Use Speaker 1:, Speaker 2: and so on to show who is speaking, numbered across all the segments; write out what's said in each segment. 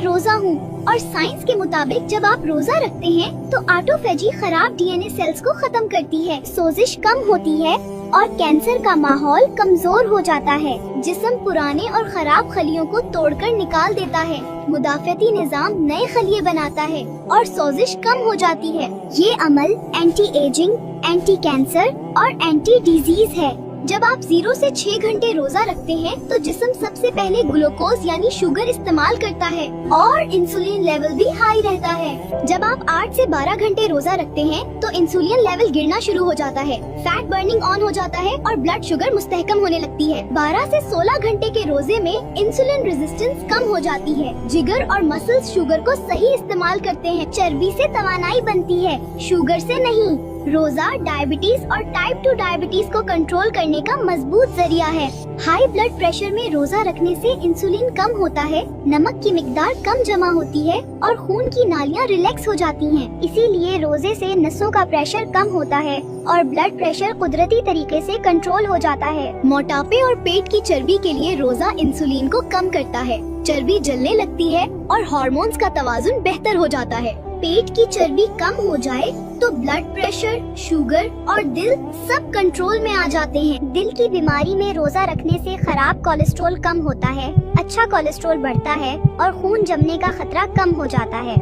Speaker 1: रोजा हूँ। और साइंस के मुताबिक जब आप रोजा रखते हैं तो ऑटोफेजी खराब डीएनए सेल्स को खत्म करती है, सोजिश कम होती है और कैंसर का माहौल कमजोर हो जाता है। जिस्म पुराने और खराब खलियों को तोड़कर निकाल देता है, मुदाफ़ती निज़ाम नए खलिए बनाता है और सोजिश कम हो जाती है। ये अमल एंटी एजिंग, एंटी कैंसर और एंटी डिजीज है। जब आप 0 से 6 घंटे रोजा रखते हैं तो जिस्म सबसे पहले ग्लूकोज यानी शुगर इस्तेमाल करता है और इंसुलिन लेवल भी हाई रहता है। जब आप 8 से 12 घंटे रोजा रखते हैं तो इंसुलिन लेवल गिरना शुरू हो जाता है, फैट बर्निंग ऑन हो जाता है और ब्लड शुगर मुस्तहकम होने लगती है। 12 से 16 घंटे के रोजे में इंसुलिन रेजिस्टेंस कम हो जाती है, जिगर और मसल्स शुगर को सही इस्तेमाल करते हैं, चर्बी से तवानाई बनती है, शुगर से नहीं। रोजा डायबिटीज और टाइप 2 डायबिटीज को कंट्रोल करने का मजबूत जरिया है। हाई ब्लड प्रेशर में रोजा रखने से इंसुलिन कम होता है, नमक की मिकदार कम जमा होती है और खून की नालियां रिलैक्स हो जाती हैं। इसीलिए रोजे से नसों का प्रेशर कम होता है और ब्लड प्रेशर कुदरती तरीके से कंट्रोल हो जाता है। मोटापे और पेट की चर्बी के लिए रोजा इंसुलिन को कम करता है, चर्बी जलने लगती है और हार्मोन्स का तवाजुन बेहतर हो जाता है। पेट की चर्बी कम हो जाए तो ब्लड प्रेशर, शुगर और दिल सब कंट्रोल में आ जाते हैं। दिल की बीमारी में रोजा रखने से खराब कोलेस्ट्रॉल कम होता है, अच्छा कोलेस्ट्रॉल बढ़ता है और खून जमने का खतरा कम हो जाता है।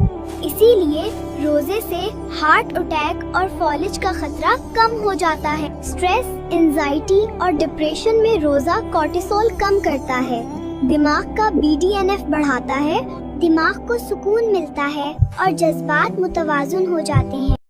Speaker 1: इसीलिए रोजे से हार्ट अटैक और फॉलिज का खतरा कम हो जाता है। स्ट्रेस, एंजाइटी और डिप्रेशन में रोजा कोर्टिसोल कम करता है, दिमाग का BDNF बढ़ाता है, दिमाग को सुकून मिलता है और जज्बात मुतवाजुन हो जाते हैं।